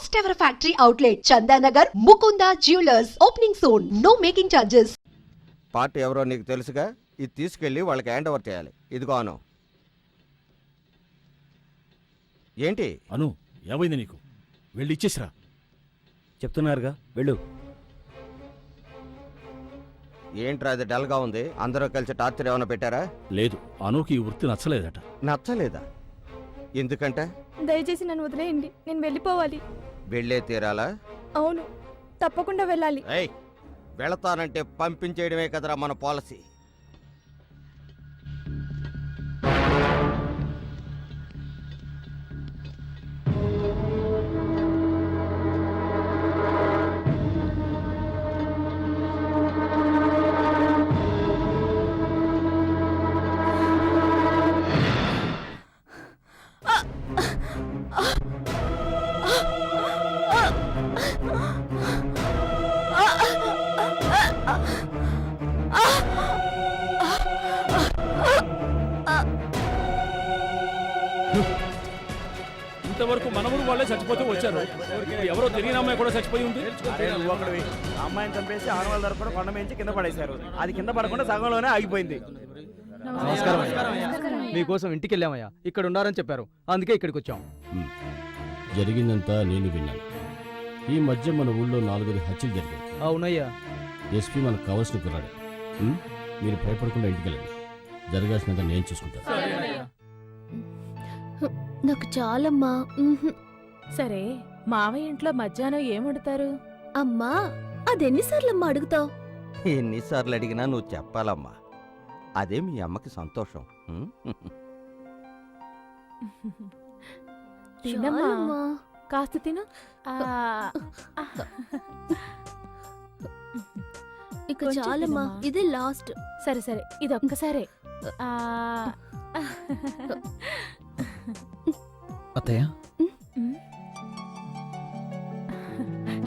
First ever factory outlet, Chandanagar, Mukunda Jewelers. Opening soon. No making charges. Party ఎవరో నీకు తెలుసుగా. ఇది తీసుకెళ్ళి వాళ్ళకి హ్యాండ్ ఓవర్ చేయాలి. ఇదిగో అను. ఏంటి అను, ఏమైంది నీకు? వెళ్ళి ఇచ్చేసిరా. చెప్తున్నారుగా, వెళ్ళు. ఏంట్రా అది డల్గా ఉంది? అందరూ కలిసి టార్చర్ ఏమైనా పెట్టారా? లేదు, అనుకి ఈ వృత్తి నచ్చలేదట. నచ్చలేదా? ఎందుకంటే దయచేసి నన్ను వదిలేయండి, నేను వెళ్ళిపోవాలి. వెళ్ళే తీరాలా? అవును, తప్పకుండా వెళ్ళాలి. ఏయ్, వెళతానంటే పంపించేయడమే కదరా మన పాలసీ. ఇంతవరకు మనవరు వాళ్ళే చచ్చిపోతూ వచ్చారు. ఎవరో తెలియని అమ్మాయి కూడా చచ్చిపోయి ఉంది. అమ్మాయిని చంపేసి ఆనవాళ్ళ ధర కూడా కొండ మేంచి కింద పడేశారు. అది కింద పడకుండా సగంలోనే ఆగిపోయింది. నమస్కారం. మీకోసం ఇంటికి వెళ్ళామయ్యా, ఇక్కడ ఉన్నారని చెప్పారు, అందుకే ఇక్కడికి వచ్చాం. జరిగిందంతా నేను విన్నాను. ఈ మధ్య మన ఊళ్ళో 4 హత్యలు జరిగాయి. అవునయ్యా. ఎస్పీ మనకు కావాల్సిన కుర్రాడు. మీరు భయపడకుండా ఇంటికి వెళ్ళండి. జరగాల్సినంత నేను చూసుకుంటాను. నాకు చాలమ్మా. సరే, మావయ్య ఇంట్లో మధ్యాహ్నం ఏం వండుతారు? అమ్మా, అదెన్నిసార్లమ్మా అడుగుతావు? ఎన్నిసార్లు అడిగినా నువ్వు చెప్పాలమ్మా. అదే మీ అమ్మకి సంతోషం. తినమ్మా, కాస్త తిను. ఇక చాలమ్మా, ఇదే లాస్ట్. సరే సరే, ఇది ఒక్కసారే. అత్తయ్య,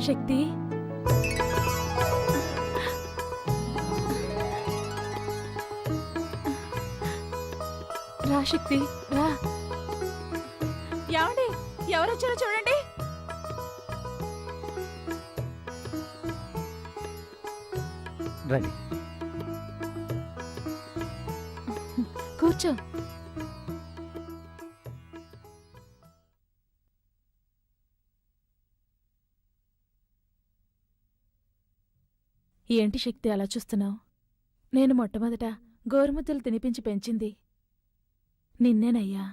శక్తి, రా శక్తి, రా. ఏమండి, ఎవరొచ్చారో చూడండి. రండి. కూర్చో. ఏంటి శక్తి అలా చూస్తున్నావు? నేను మొట్టమొదట గోరుముద్దలు తినిపించి పెంచింది నిన్నేనయ్యా.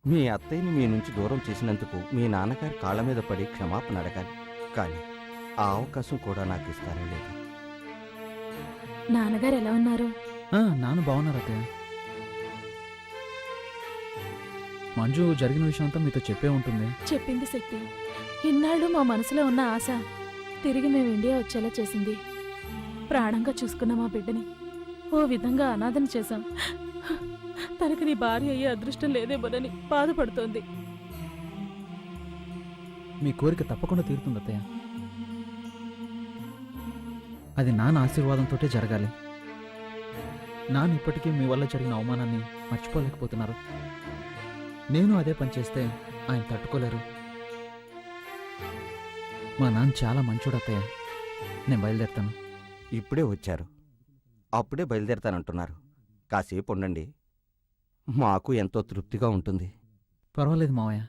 మీ అత్తయ్యని మీ నుంచి దూరం చేసినందుకు మీ నాన్నగారి కాళ్ళ మీద పడి క్షమాపణ అడగాలి. కానీ ఆ అవకాశం కూడా నాకు ఇస్తారో లేదు. నాన్నగారు ఎలా ఉన్నారు? నాన్న బాగున్నారు అత్తయ్య. మంజు జరిగిన విషయం అంతా మీతో చెప్పే ఉంటుంది. చెప్పింది శక్తి. ఇన్నాళ్ళు మా మనసులో ఉన్న ఆశ తిరిగి మేము ఇండియా వచ్చేలా చేసింది. ప్రాణంగా చూసుకున్న మా బిడ్డని ఓ విధంగా అనాథన చేశాం. తనకి నీ భార్య అయ్యే అదృష్టం లేదేమోనని బాధపడుతోంది. మీ కోరిక తప్పకుండా తీరుతుంది అత్తయ్య. అది నాన్న ఆశీర్వాదంతో జరగాలి. నాన్న ఇప్పటికీ మీ వల్ల జరిగిన అవమానాన్ని మర్చిపోలేకపోతున్నారు. నేను అదే పని చేస్తే ఆయన తట్టుకోలేరు. మా నాన్న చాలా మంచోడు అత్తయ్య. నేను బయలుదేరుతాను. ఇప్పుడే వచ్చారు, అప్పుడే బయలుదేరతానంటున్నారు. కాసేపు ఉండండి, మాకు ఎంతో తృప్తిగా ఉంటుంది. పర్వాలేదు మావయ్య.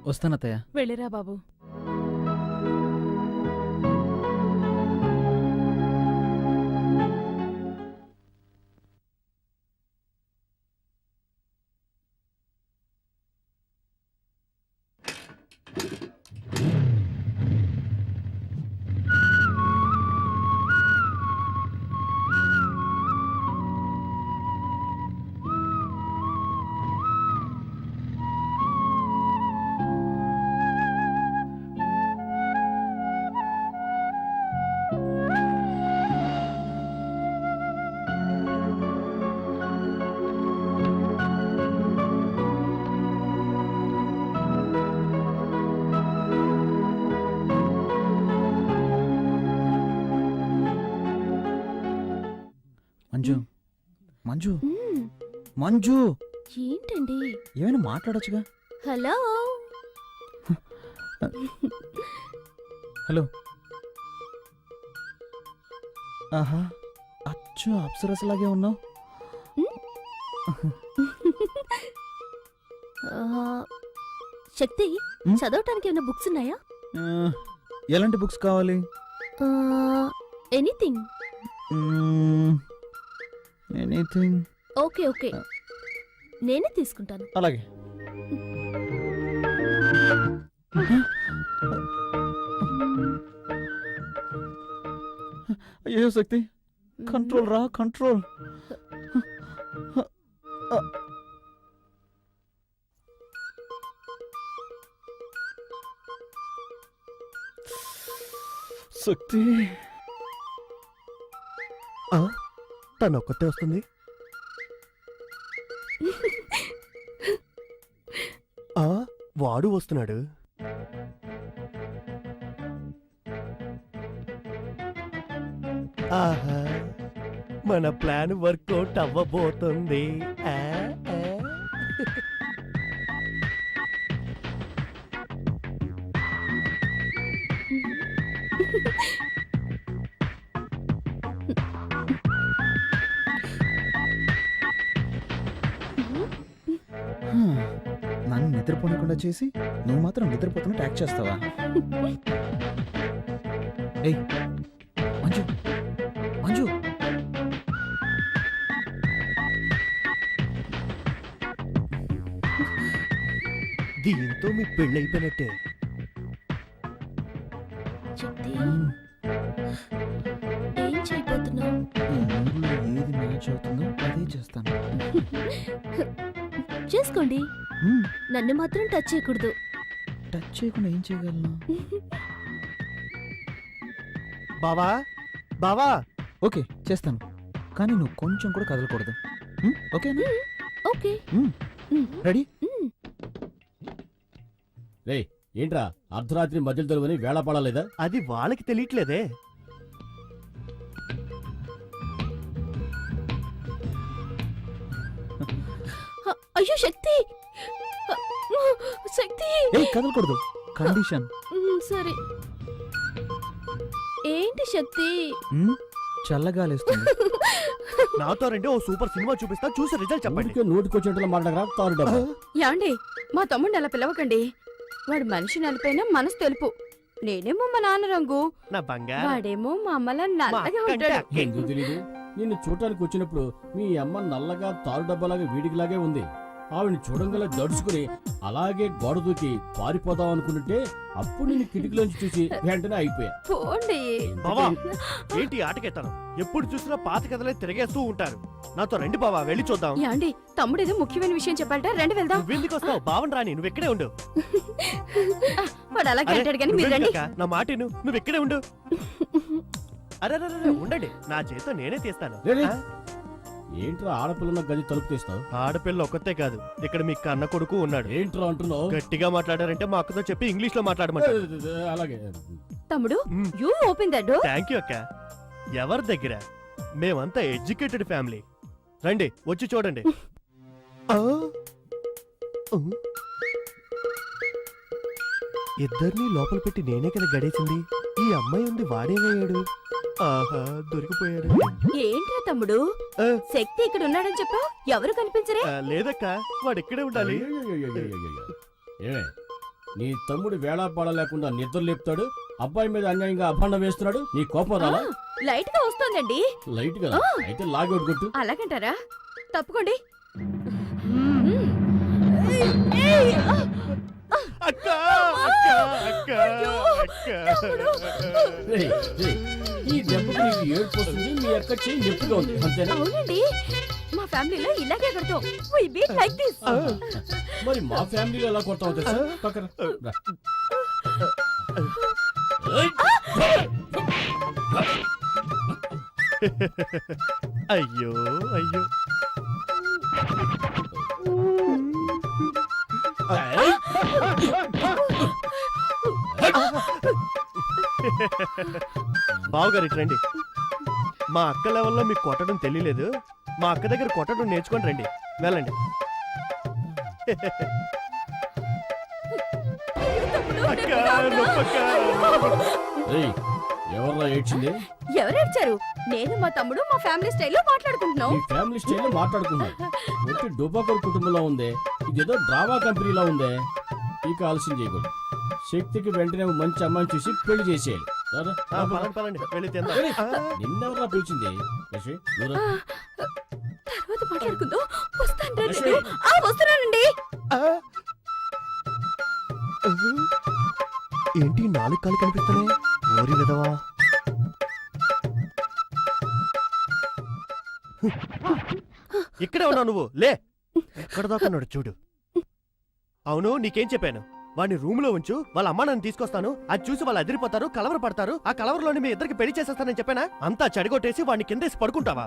వస్తానత్తయ్య. వెళ్ళిరా బాబు. మంజు మంజు మంజు ఏంటండి? ఏమైనా మాట్లాడొచ్చుగా. హలో. హలో. ఆహా, అచ్చు అప్సరసలాగే ఉన్నావు. శక్తి, ఉమ్? చదవటానికి ఏమైనా బుక్స్ ఉన్నాయా? ఎలాంటి బుక్స్ కావాలి? ఎనీథింగ్. ఎనీథింగ్. ఓకే ఓకే, నేనే తీసుకుంటాను. అలాగే. అయ్యో శక్తి, కంట్రోల్ రా, కంట్రోల్. శక్తి, తను ఒక్కతే వస్తుంది. వాడు వస్తున్నాడు. ఆహా, మన ప్లాన్ వర్కౌట్ అవ్వబోతుంది. ఆ, ఆ. నన్ను నిద్రపోనకుండా చేసి నువ్వు మాత్రం నిద్రపోతున్నట్టు యాక్ట్ చేస్తావా? ఏయ్ మంజు, మంజు. దీంతో మీ పెళ్ళైపోయినట్టే. శక్తి, ఏం చేయబోతున్నావు? ఈ మూడులో ఏది మ్యాచ్ అవుతుందో అదే చేస్తాను. చేసుకోండి, నన్ను మాత్రం టచ్ చేయకూడదు. టచ్ చేయకుండా ఏం చేయగలను? బావా, బావా. ఓకే చేస్తాను, కానీ నువ్వు కొంచెం కూడా కదలకూడదు. ఓకేనా? ఓకే. రెడీ? రే ఏంట్రా అర్ధరాత్రి మధ్యలో దొరుకుని వేళ పడలేదా? అది వాళ్ళకి తెలియట్లేదే. అయ్యో శక్తి, శక్తి. ఏయ్ కదలకూడదు, కండిషన్. సరే. ఏంటి శక్తి? చల్లగాలేస్తుంది. నాతో రండి, ఓ సూపర్ సినిమా చూపిస్తా, చూసి రిజల్ట్ చెప్పండి. ఊరికే నోటికొచ్చేట్టులో మాట్లాడరా తారు డబ్బా. యాండి, మా తమ్ముడిని అలా పిలవకండి. వాడు మనిషి నలిపైన మనసు తెలుపు. నేనేమో మా నాన్న రంగు, నా బంగారం. వాడేమో మా అమ్మలా మా నల్లగా అక్క అంటే ఉంటాడు. అక్కే. ఎందుకు తెలీదు? నిన్ను చూడటానికి వచ్చినప్పుడు మీ అమ్మ నల్లగా తారు డబ్బాలాగా వీడికిలాగే ఉంది. ఆవిడని చూడంగల దడుచుకుని అలాగే గోడ దూకి పారిపోదాం అనుకుంటుంటే అప్పుడు నిన్ను కిటికీలోంచి చూసి వెంటనే అయిపోయా. పోండి. బావా, ఏంటి ఆటకెత్తాను? ఎప్పుడు చూసినా పాత కథలే తిరిగేస్తూ ఉంటారు. నాతో రండి బావా, వెళ్ళి చూద్దాం. యాండి, తమ్ముడు ఏదో ముఖ్యమైన విషయం చెప్పాలట, రండి వెళ్దాం. నువ్వెందుకు వస్తావు? బావన్ రాని, నువ్వు ఇక్కడే ఉండు. వాడు అలాగే అరే, అంటాడు కానీ మీరు రండి. నువ్వెందుకక్కా? నా మాట విను, నువ్వు ఇక్కడే ఉండు. అరే ఉండండి, నా చేతితో నేనే తీస్తాను. రే, రే. ఆ? ఏంట్రా ఆడపిల్లన్న గది తలుపు తీస్తావు? ఆడపిల్ల ఒక్కతే కాదు, ఇక్కడ మీ కన్న కొడుకు ఉన్నాడు. ఏంట్రా అంటున్నావు? గట్టిగా మాట్లాడారంటే మా అక్కతో చెప్పి ఇంగ్లీష్ లో మాట్లాడమంటారు. అలాగే తమ్ముడు, you open the door. Thank you అక్క. ఎవరి దగ్గర? మేమంతా ఎడ్యుకేటెడ్ ఫ్యామిలీ. రండి, వచ్చి చూడండి. ఇద్దరిని లోపల పెట్టి నేనే కదా గడేసింది. ఈ అమ్మాయి ఉంది, వాడేమయ్యాడు? ఆహా, దొరికిపోయాడు. ఏంట్రా తమ్ముడు, ఆ. శక్తి ఇక్కడ ఉన్నాడని చెప్పావు, ఎవరు కనిపించరే? లేదక్క, వాడు ఇక్కడే ఉండాలి. ఏమే నీ తమ్ముడు వేళాపాడ లేకుండా నిద్ర లేపుతాడు, అబ్బాయి మీద అన్యాయంగా అభాండం వేస్తున్నాడు, నీ కోపం రాలా? లైట్ గా వస్తోందండి. లైట్ కదా, అయితే లాగౌట్ కొట్టు. అలాగంటారా? తప్పుకోండి. అక్క, అక్క, అక్క, అక్క. రేయ్, రేయ్, ఈ దెబ్బకి నీకు ఏడుపు వస్తుంది, మీ అక్క చెయ్యి నొప్పిగా ఉంది, అంతేనా? అవునండి, మా ఫ్యామిలీలో ఇలాగే కొడతాం. We beat like this. మరి మా ఫ్యామిలీలో ఎలా కొడతావు తెలుసా? పక్కన రా. అయ్యో అయ్యో. బావగారు ఇటు రండి. మా అక్క లెవెల్లో మీకు కొట్టడం తెలియలేదు. మా అక్క దగ్గర కొట్టడం నేర్చుకొని రండి. వెళ్ళండి. అక్క, నొప్పక్క. ఏయ్, ఎవర్రా ఏడ్చింది? ఎవరేడ్చారు? నేను మా తమ్ముడు మా ఫ్యామిలీ స్టైల్లో మాట్లాడుకుంటున్నాం. మీ ఫ్యామిలీ స్టైల్లో మాట్లాడుకున్నారు. ఒట్టి డుబాకర్ కుటుంబంలో ఉందే, ఇదేదో డ్రామా కంపెనీలో ఉందే. ఇక ఆలస్యం చేయకూడదు. శక్తికి వెంటనే మంచి అమ్మాయిని చూసి పెళ్లి చేసేయాలి. రారా, ఆ, పదండి, పదండి, వెళ్ళి తిందాం. ఆ, నిన్నెవర్రా పిలిచింది? యశ్వి, నువ్వురా. తర్వాత మాట్లాడుకుందాం. వస్తాను రండి. లక్ష్మి. వస్తున్నానండి. ఆ. ఏంటి 4 కాళ్ళు కనిపిస్తున్నాయి? ఓరి విధవా. ఇక్కడే ఉన్నావు నువ్వు, లే. ఎక్కడ దాకున్నాడు చూడు. అవును, నీకేం చెప్పాను? వాడిని రూమ్ లో ఉంచు, వాళ్ళ అమ్మ నన్ను తీసుకొస్తాను, అది చూసి వాళ్ళు అదిరిపోతారు, కలవర పడతారు, ఆ కలవరలోని మీ ఇద్దరికి పెళ్లి చేసేస్తానని చెప్పానా? అంతా చెడగొట్టేసి వాడిని కిందేసి పడుకుంటావా?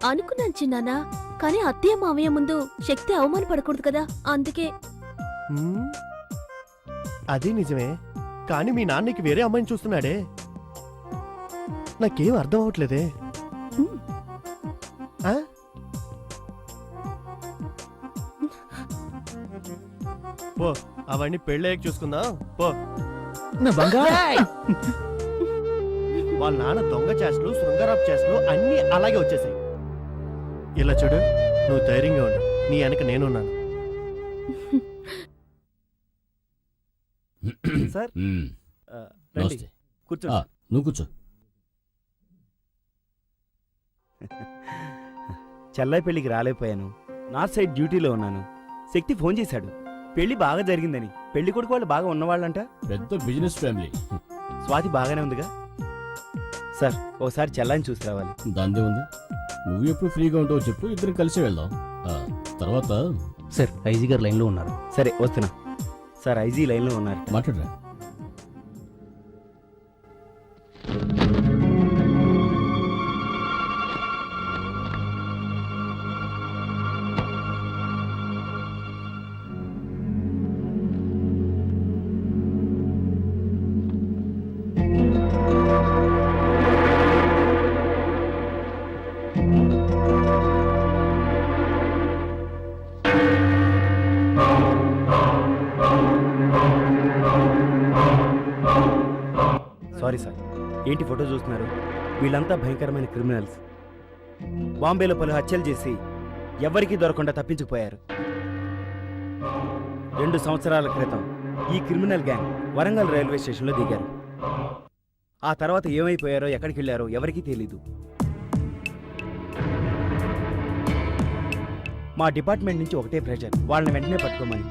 అనుకున్నాను చిన్నానా, కానీ అత్తయ్య మావయ్య ముందు శక్తి అవమానపడకూడదు కదా, అందుకే. హ్మ్? అది నిజమే, కానీ మీ నాన్నకి వేరే అమ్మాయిని చూస్తున్నాడే. నాకేం అర్థం అవట్లేదే. ఆ? పో, అవన్నీ పెళ్ళయ్యాక చూసుకుందాం, పో. నా బంగారు వాళ్ళ నాన్న దొంగ చేష్టలు, శృంగారపు చేష్టలు అన్నీ అలాగే వచ్చేసాయి. ఇలా చూడు, నువ్వు ధైర్యంగా ఉండు, నీ వెనక నేనున్నాను. సార్ మ్మ్. రండి, నమస్తే. కూర్చోండి. ఆ, నువ్వు కూర్చో. చెల్లై పెళ్లికి రాలేకపోయాను, నార్త్ సైడ్ డ్యూటీలో ఉన్నాను. శక్తి ఫోన్ చేశాడు, పెళ్లి బాగా జరిగిందని. పెళ్లి కొడుకు వాళ్ళు బాగా ఉన్నవాళ్ళంట. పెద్ద బిజినెస్ ఫ్యామిలీ. స్వాతి బాగానే ఉందిగా సార్, ఓసారి చెల్లాయిని చూసి రావాలి. దాందే ఉంది. నువ్వు ఎప్పుడు ఫ్రీగా ఉంటావో చెప్పు, ఇద్దరం కలిసి వెళ్దాం. ఆ, తర్వాత సార్ ఐజీ గారు లైన్లో ఉన్నారు. సరే వస్తున్నా. సార్ ఐజీ లైన్లో ఉన్నారు. మాట్లాడరా. సారీ సార్, ఏంటి ఫోటో చూస్తున్నారు? వీళ్ళంతా భయంకరమైన క్రిమినల్స్. బాంబేలో పలు హత్యలు చేసి ఎవరికీ దొరకకుండా తప్పించుకుపోయారు. 2 సంవత్సరాల క్రితం ఈ క్రిమినల్ గ్యాంగ్ వరంగల్ రైల్వే స్టేషన్లో దిగారు. ఆ తర్వాత ఏమైపోయారో, ఎక్కడికి వెళ్ళారో ఎవరికీ తెలీదు. మా డిపార్ట్మెంట్ నుంచి ఒకటే ప్రెషర్, వాళ్ళని వెంటనే పట్టుకోమని.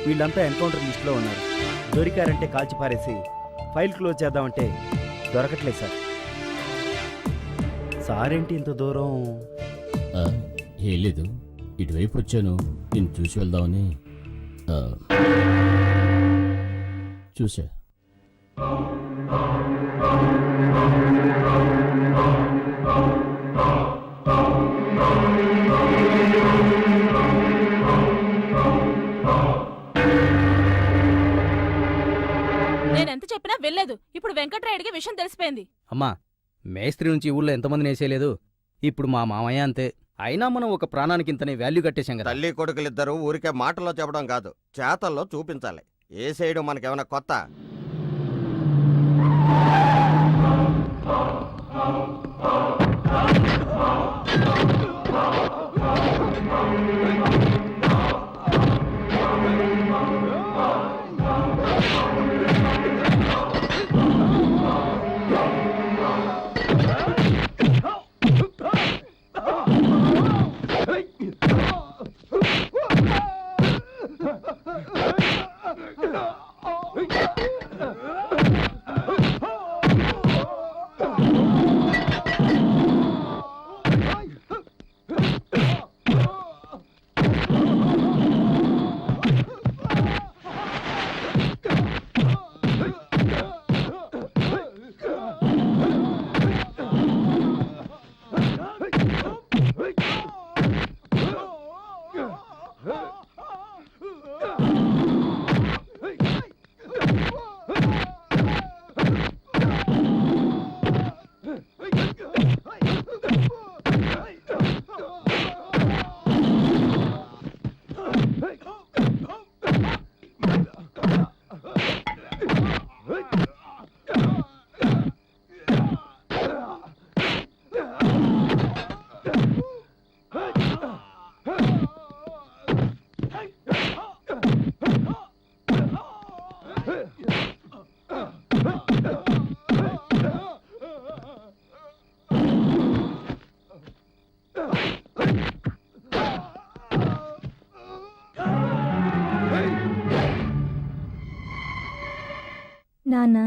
వీళ్ళంతా ఎన్కౌంటర్ లిస్టులో ఉన్నారు. దొరికారంటే కాల్చి పారేసి ఫైల్ క్లోజ్ చేద్దామంటే దొరకట్లేదు సార్. సారేంటి ఇంత దూరం? ఆ, ఏం లేదు, ఇటువైపు వచ్చాను, నేను చూసి వెళ్దామని. ఆ, చూసా. నేనెంత చెప్పినా వెళ్ళలేదు. ఇప్పుడు వెంకట్రాయుడికి విషయం తెలిసిపోయింది. అమ్మా, మేస్త్రి నుంచి ఊళ్ళో ఎంతమందిని వేసేయలేదు. ఇప్పుడు మా మామయ్య అంతే. అయినా మనం ఒక ప్రాణానికి ఇంతనే వాల్యూ కట్టేశాం కదా. తల్లి కొడుకులిద్దరూ ఊరికే మాటల్లో చెప్పడం కాదు, చేతల్లో చూపించాలి. ఏ సైడు మనకేమైనా కొత్త? నానా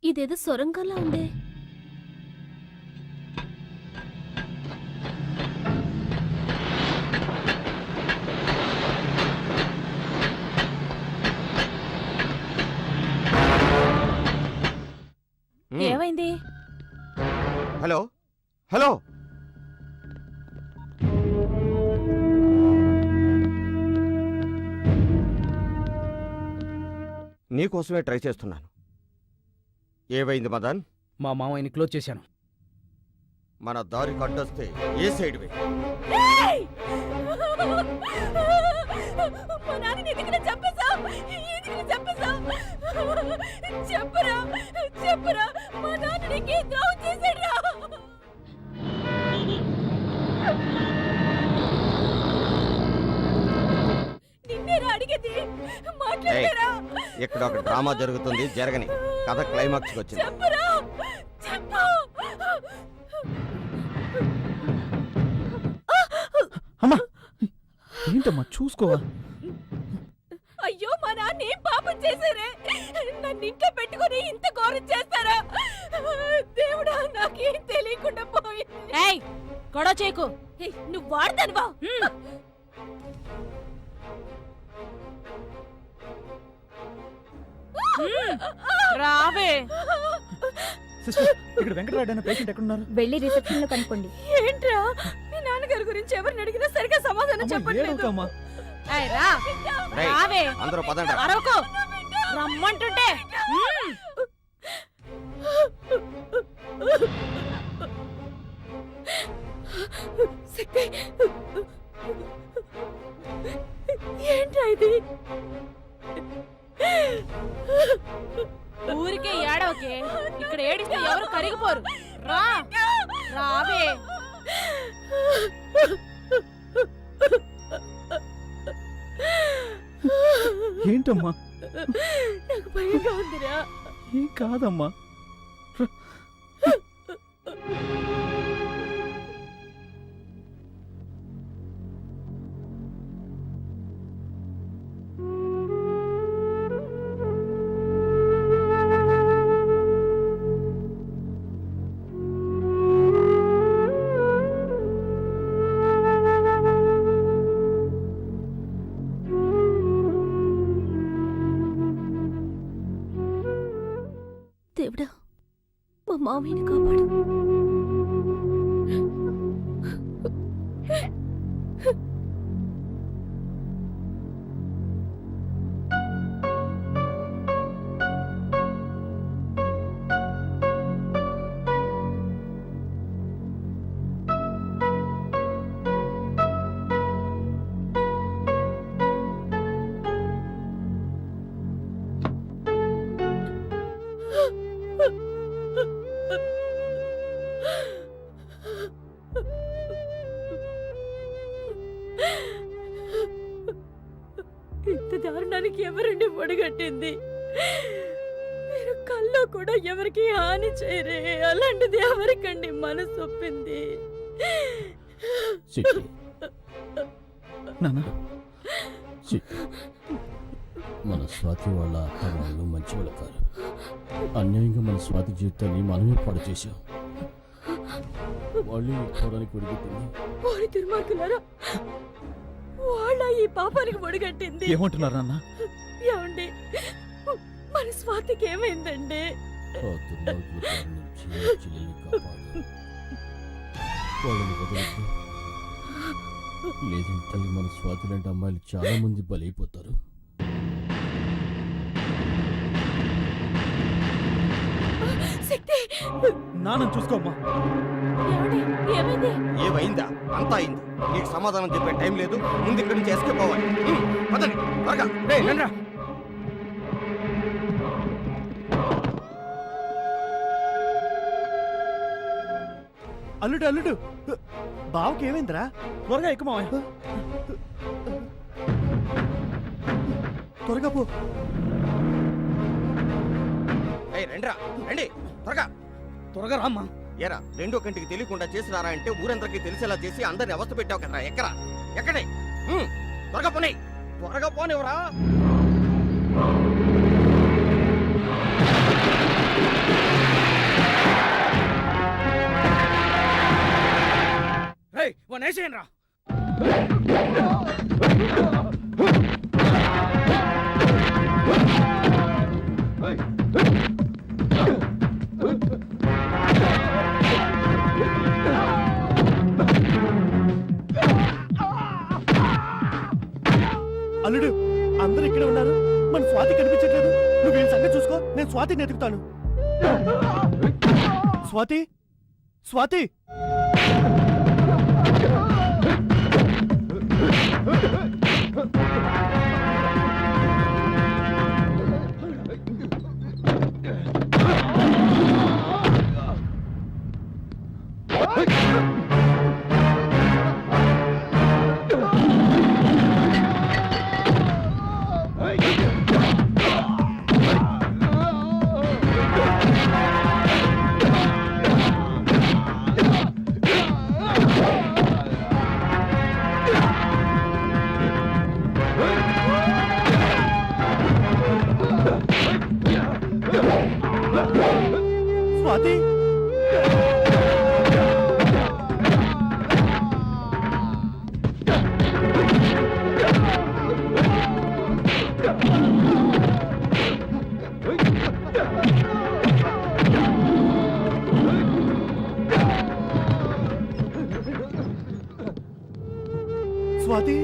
ఇదేదో సొరంగంలా ఉందే. ఏమైంది? హలో హలో నీకోసమే ట్రై చేస్తున్నాను. ఏమైంది మదన్? మా మామయ్యని క్లోజ్ చేశాను. మన దారి కట్టొస్తే ఏ సైడ్ వే? మా నాన్నని ఎందుకు చంపేశావ్? ఎందుకు చంపేశావ్? చెప్పరా చెప్పరా, మా నాన్న నీకే ద్రోహం చేశాడురా. నిన్నేరా అడిగేది, మాట్లాడరా. ఇక్కడ ఒక డ్రామా జరుగుతుంది, జరగని. కథ క్లైమాక్స్కి వచ్చింది. చెప్పరా చెప్పు. అమ్మా ఏంటమ్మా చూసుకోవా? అయ్యో, మా నాన్న ఏం పాపం చేశారే? నన్ను ఇంట్లో పెట్టుకుని ఇంత ఘోరం చేస్తారా? దేవుడా, నాకేం తెలియకుండా పోయింది. గొడవ చేయకు. నువ్వు వాడతానువా? రావే. సిస్టర్, ఇక్కడ వెంకటరాయుడు అనే పేషెంట్ ఎక్కడున్నారు? వెళ్ళి రిసెప్షన్ లో కనుక్కోండి. ఏంట్రా, మీ నాన్నగారి గురించి ఎవరిని అడిగినా సరిగ్గా సమాధానం చెప్పట్లేదు. రేయ్, రావే. అందరూ పదండి. అరవకు, రమ్మంటుంటే. ఏంట్రా ఇది? ఊరికే ఏడవకే. ఇక్కడ ఏడిస్తే ఎవరు కరిగిపోరు. రా రావే. ఏంటమ్మా? నాకు భయంగా ఉందిరా. ఏం కాదమ్మా. దేవుడా, మా మామయ్యని కాపాడు. ఇంత దారుణానికి ఎవరండి ఒడిగట్టింది? మీరు కల్లో కూడా ఎవరికి హాని చేయరే, అలాంటిది ఎవరికండి మనసు ఒప్పింది? మన స్వాతి వాళ్ళ అత్త వాళ్ళు మంచి వాళ్ళు కాదు. అన్యాయంగా మన స్వాతి జీవితాన్ని మనమే పాడు చేశాం. వాళ్ళు పోవడానికి ఒడిగట్టింది. వారి దుర్మార్గులారా, వాళ్ళ ఈ పాపానికి ఒడిగట్టింది. ఏమంటున్నారు నాన్న? ఏమండి, మన స్వాతికి ఏమైందండి? ఆ దుర్మార్గుల బారి నుంచి నా చెల్లెల్ని కాపాడు. వాళ్ళని వదలొద్దు. లేదంటే మన స్వాతి లాంటి అమ్మాయిలు చాలా మంది బలైపోతారు. శక్తి, నాన్న చూసుకోమ్మా. ఏమండి? ఏమైంది? ఏమైందా? అంతా అయింది. నీకు సమాధానం చెప్పే టైం లేదు. ముందు ఇక్కడి నుంచి ఎస్కేప్ అవ్వాలి. పదండి త్వరగా. అల్లుడు అల్లుడు, బావకి ఏమైందిరా? త్వరగా ఎక్కువ మావయ్య. త్వరగా పో. రండిరా రండి త్వరగా. త్వరగా రామ్మా. ఏరా రెండో కంటికి తెలియకుండా చేసినారా అంటే ఊరందరికీ తెలిసేలా చేసి అందరిని అవస్థ పెట్టావు కదరా. ఎక్కడే త్వరగా పోనీ. త్వరగా పోనివరా. వేసేయండి రా. అల్లుడు, అందరూ ఇక్కడే ఉన్నారు. మన స్వాతి కనిపించట్లేదు. నువ్వు వీళ్ళ సంగతి చూసుకో, నేను స్వాతిని ఎతుకుతాను. స్వాతి, స్వాతి. స్వాతి, స్వాతి.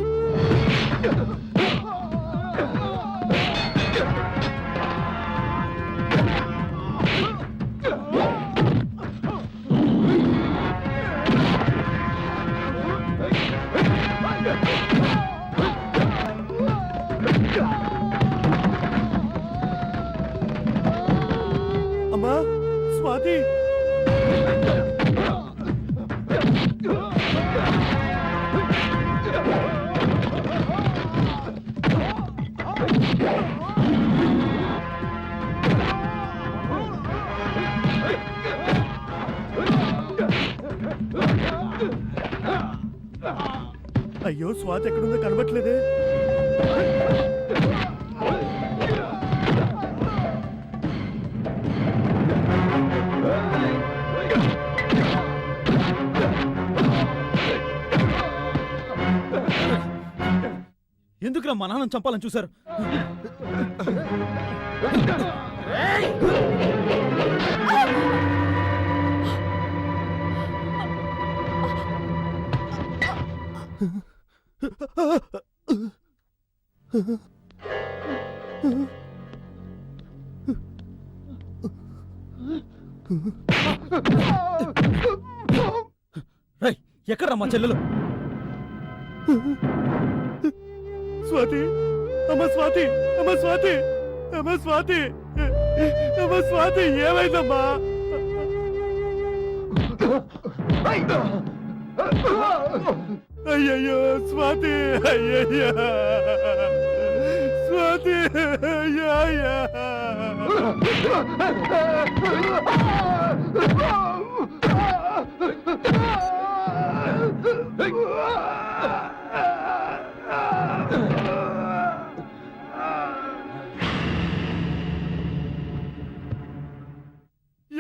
అమ్మా స్వాతి. అయ్యో, స్వాతి ఎక్కడుందో కనబట్లేదే. ఎందుకురా మా నాన్న చంపాలని చూశారు? ఎక్కడ్రా మా చెల్లెలు? స్వాతి, అమ్మ స్వాతి, అమ్మ స్వాతి, అమ్మ స్వాతి, అమ్మ స్వాతి, ఏమైందమ్మా? అయ్యయ్యో స్వాతి, అయ్యయ్యో స్వాతి, అయ్యయ్యో.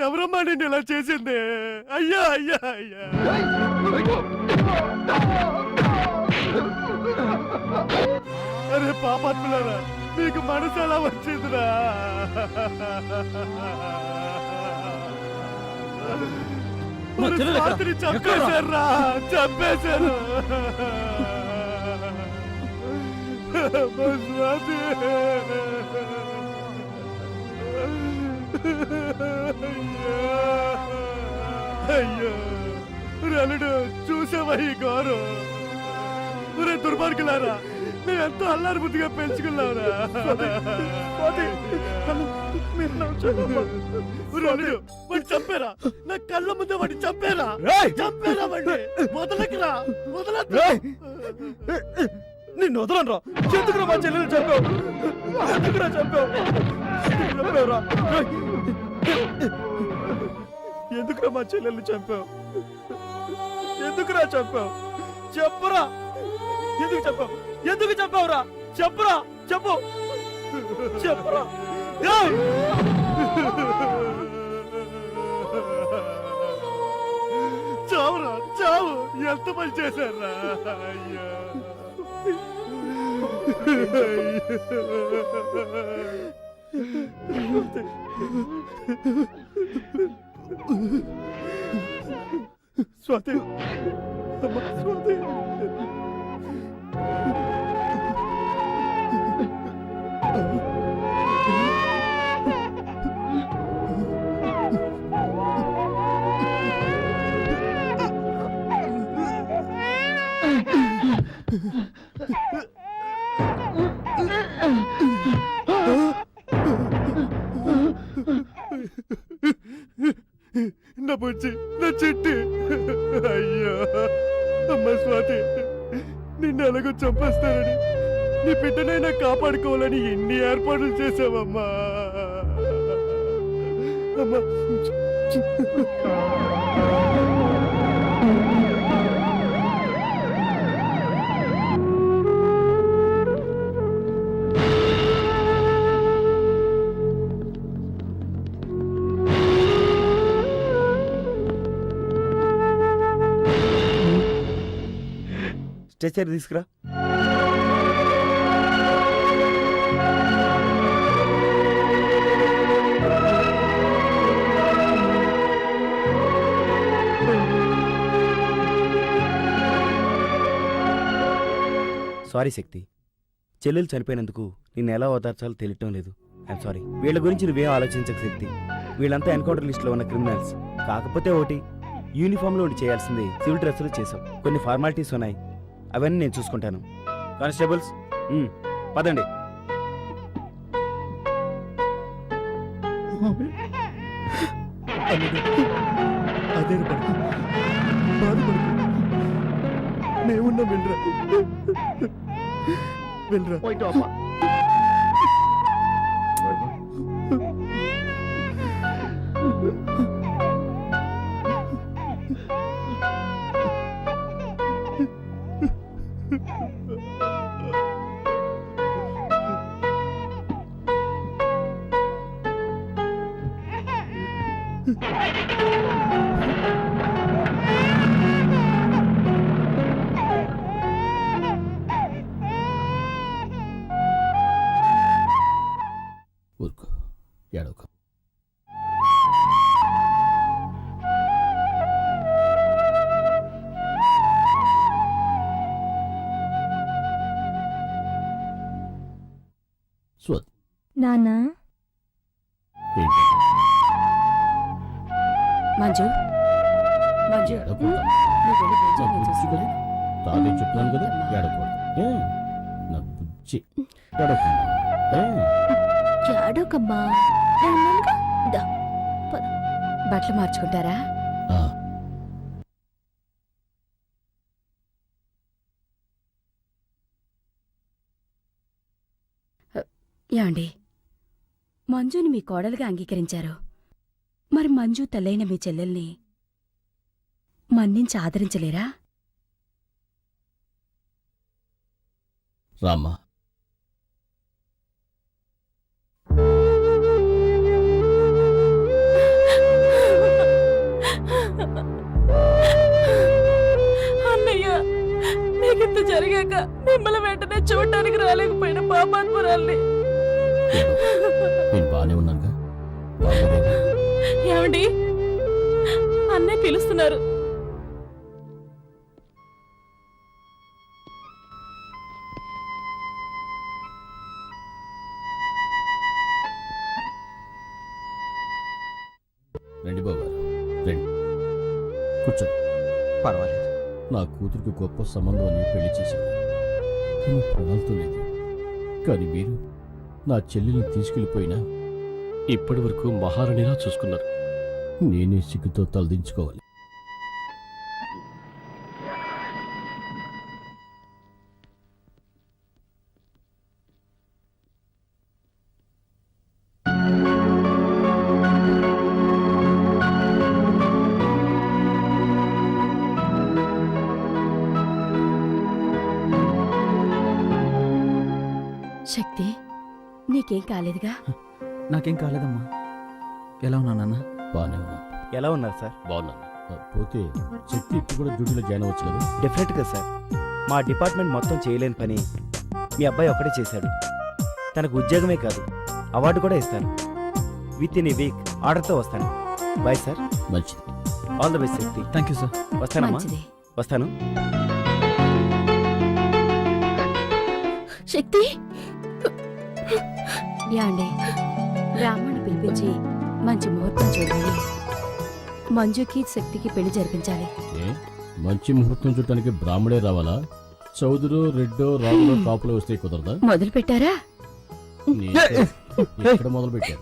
ఎవరమ్మా నిన్ను ఇలా చేసింది? అయ్యా అయ్యా అయ్యా. అరే పాపాత్ములారా, మీకు మనసు ఎలా వచ్చిందిరా? చంపేశారా, చంపేశారు. అమ్మా స్వాతి. అయ్యో రలుడు, చూసావా ఈ గౌరవ? ఒరే దుర్మార్గులారా, మేము ఎంతో అల్లారు బుద్ధిగా పెంచుకున్నావురా. రలుడు, వాడిని చంపారా? నా కళ్ళ ముందే వాడిని చంపారా? చంపారా వాడిని? వదలకురా, వదలకు. నిన్ను వదలరా. ఎందుకురా మా చెల్లెలు చంపావు? ఎందుకురా చంపావు? చంపావురా. ఎందుకురా మా చెల్లెల్ని చంపావు? ఎందుకురా చంపావు? చెప్పరా. ఎందుకు చంపావు? ఎందుకు చంపావురా? చెప్పరా, చెప్పు, చెప్పరా. చావురా, చావు. ఎంత పని చేశారా? అయ్యో స్వాతి, అమ్మా స్వాతి. నా బుజ్జి, నా చిట్టి. అయ్యో అమ్మ స్వాతి, నిన్ను ఎలాగో చంపేస్తారని, నీ బిడ్డనైనా కాపాడుకోవాలని ఎన్ని ఏర్పాట్లు చేసావమ్మా. అమ్మా స్ట్రెచర్ తీసుకురా. సారీ శక్తి, చెల్లెలు చనిపోయినందుకు నిన్ను ఎలా ఓదార్చాలో తెలియటం లేదు. I'm sorry. వీళ్ళ గురించి నువ్వేం ఆలోచించక శక్తి. వీళ్ళంతా ఎన్కౌంటర్ లిస్ట్లో ఉన్న క్రిమినల్స్. కాకపోతే ఒకటి, యూనిఫామ్లో ఉండి చేయాల్సింది సివిల్ డ్రెస్సులో చేసాం. కొన్ని ఫార్మాలిటీస్ ఉన్నాయి, అవన్నీ నేను చూసుకుంటాను. కానిస్టేబుల్స్ పదండి. అదే పడుకు, బాధపడుకు. మేమున్నాం, వెళ్ళరా, వెళ్ళరా. ఊరుకో, ఏడవకు. స్వాతి, నానా ఏంటి? మంజు, మంజు, ఏడవకు. నువ్వు వెళ్ళి భోజనం నా బుజ్జి చేసుకురా. కదా, తాతయ్య చెప్తున్నాను కదా, ఏడవకూడదు. నా బుజ్జి, ఏడవకుండా. ఏడోకమ్మా. బట్టలు మార్చుకుంటారా? ఏమండి, మంజుని మీ కోడలుగా అంగీకరించారు. మరి మంజు తల్లైన మీ చెల్లెల్ని మన్నించి ఆదరించలేరా? రామ్మా, అన్నయ్య, నీకింత జరిగాక మిమ్మల్ని వెంటనే చూడటానికి రాలేకపోయిన పాపాత్మురాల్ని. నేను బాగానే ఉన్నానుగా. బాగోలేదా? ఏమండి, అన్నయ్య పిలుస్తున్నారు. పర్వాలేదు. నా కూతురికి గొప్ప సంబంధం అని పెళ్లి చేశాను, కానీ ప్రాణాలతో లేదు. కానీ మీరు నా చెల్లెల్ని తీసుకెళ్ళిపోయినా ఇప్పటి వరకు మహారాణిలా చూసుకున్నారు. నేనే సిగ్గుతో తలదించుకోవాలి. శక్తి, నీకేం కాలేదుగా? నాకేం కాలేదమ్మా. ఎలా ఉన్నా నాన్న? బానే ఉన్నా. ఎలా ఉన్నారు సార్? బాగున్నాను. పోతే శక్తి ఇప్పుడు కూడా డ్యూటీలో జాయిన్ అవ్వచ్చు కదా? డెఫినెట్గా సార్. మా డిపార్ట్మెంట్ మొత్తం చేయలేని పని మీ అబ్బాయి ఒక్కడే చేశాడు. తనకు ఉద్యోగమే కాదు, అవార్డు కూడా ఇస్తాను. విత్ ఇన్ ఏ వీక్ ఆర్డర్తో వస్తాను. Bye sir. మంచిది. All the best Shakti. Thank you sir. వస్తానమ్మా. మంచిది. వస్తాను. శక్తి, యాండి బ్రాహ్మణ్ణి పిలిపించి మంచి ముహూర్తం చూడాలి. మంజుకి శక్తికి పెళ్లి జరిపించాలి. ఏ? మంచి ముహూర్తం చూడటానికి బ్రాహ్మడే రావాలా? చౌదరో రెడ్డో రాములో కాపులో వస్తే కుదరదా? మొదలు పెట్టారా? ఎక్కడ మొదలు పెట్టారు?